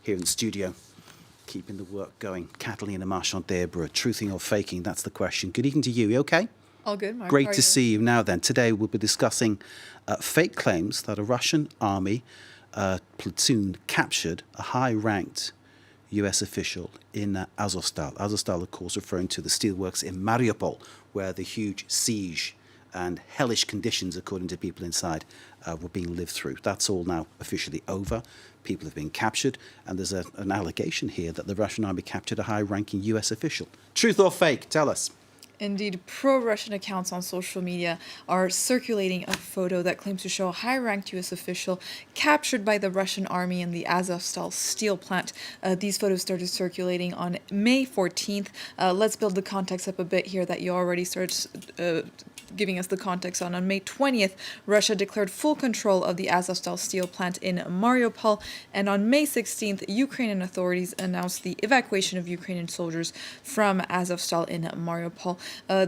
here in the studio, keeping the work going. Catalina Marchand-Debreu, truthing or faking, that's the question. Good evening to you. You okay? All good, Mark. Great to see you. Now then, today we'll be discussing fake claims that a Russian army platoon captured a high-ranked US official in Azovstal. Azovstal, of course, referring to the steelworks in Mariupol, where the huge siege and hellish conditions, according to people inside, were being lived through. That's all now officially over. People have been captured, and there's an allegation here that the Russian army captured a high-ranking US official. Truth or fake? Tell us. Indeed, pro-Russian accounts on social media are circulating a photo that claims to show a high-ranked U.S. official captured by the Russian army in the Azovstal steel plant. These photos started circulating on May 14th. Let's build the context up a bit here that you already started giving us the context on. On May 20th, Russia declared full control of the Azovstal steel plant in Mariupol, and on May 16th, Ukrainian authorities announced the evacuation of Ukrainian soldiers from Azovstal in Mariupol.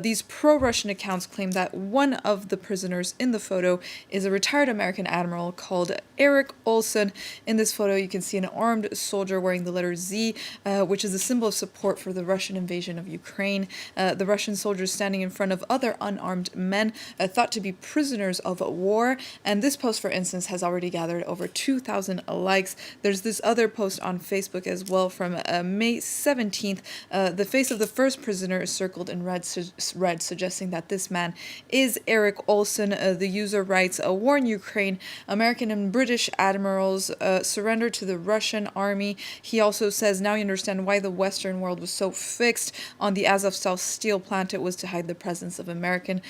These pro-Russian accounts claim that one of the prisoners in the photo is a retired American admiral called Erik Olson. In this photo, you can see an armed soldier wearing the letter Z, which is a symbol of support for the Russian invasion of Ukraine. The Russian soldiers standing in front of other unarmed men thought to be prisoners of war. And this post, for instance, has already gathered over 2,000 likes. There's this other post on Facebook as well from May 17th. The face of the first prisoner is circled in red, suggesting that this man is Erik Olson. The user writes, warn Ukraine, American and British admirals surrender to the Russian army. He also says, now you understand why the Western world was so fixed on the Azovstal steel plant. It was to hide the presence of American,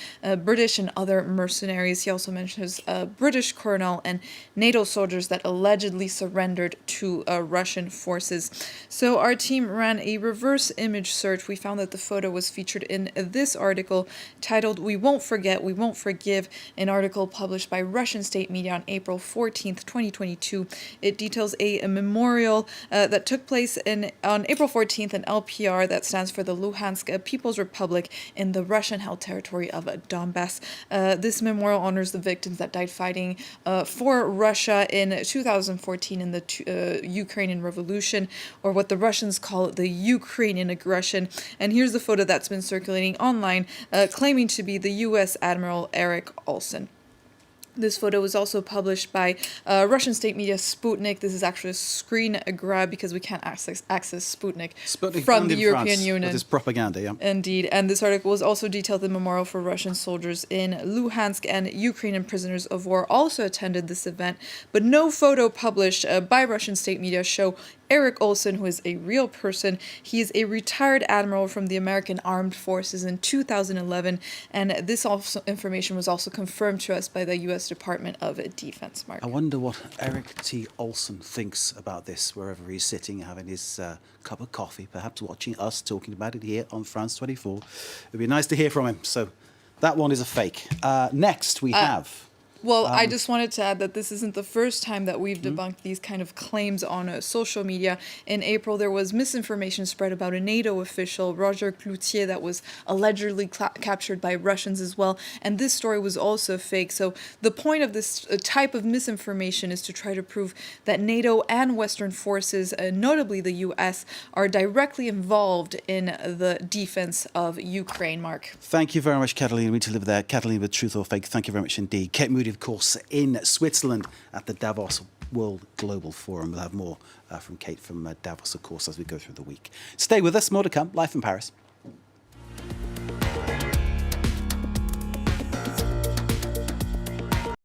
British, and other mercenaries. He also mentions British colonel and NATO soldiers that allegedly surrendered to Russian forces. So our team ran a reverse image search. We found that the photo was featured in this article titled "We Won't Forget, We Won't Forgive," an article published by Russian state media on April 14th, 2022. It details a memorial that took place on April 14th in LPR, that stands for the Luhansk People's Republic, in the Russian-held territory of Donbass. This memorial honors the victims that died fighting for Russia in 2014 in the Ukrainian Revolution, or what the Russians call the Ukrainian aggression. And here's the photo that's been circulating online, claiming to be the U.S. Admiral Erik Olson. This photo was also published by Russian state media Sputnik. This is actually a screen grab because we can't access Sputnik from the European Union. It is propaganda, yeah. Indeed. And this article was also detailed the memorial for Russian soldiers in Luhansk, and Ukrainian prisoners of war also attended this event. But no photo published by Russian state media show Erik Olson, who is a real person. He is a retired admiral from the American Armed Forces in 2011, and this information was also confirmed to us by the U.S. Department of Defense. Mark, I wonder what Erik T. Olson thinks about this, wherever he's sitting, having his cup of coffee, perhaps watching us talking about it here on France 24. It'd be nice to hear from him. So that one is a fake. Next, we have... Well, I just wanted to add that this isn't the first time that we've debunked these kind of claims on social media. In April, there was misinformation spread about a NATO official, Roger Cloutier, that was allegedly captured by Russians as well. And this story was also fake. So the point of this type of misinformation is to try to prove that NATO and Western forces, notably the U.S., are directly involved in the defense of Ukraine. Mark. Thank you very much, Catalina. We need to live there. Catalina with Truth or Fake. Thank you very much indeed. Kate Moody, of course, in Switzerland at the Davos World Global Forum. We'll have more from Kate from Davos, of course, as we go through the week. Stay with us. More to come. Live from Paris.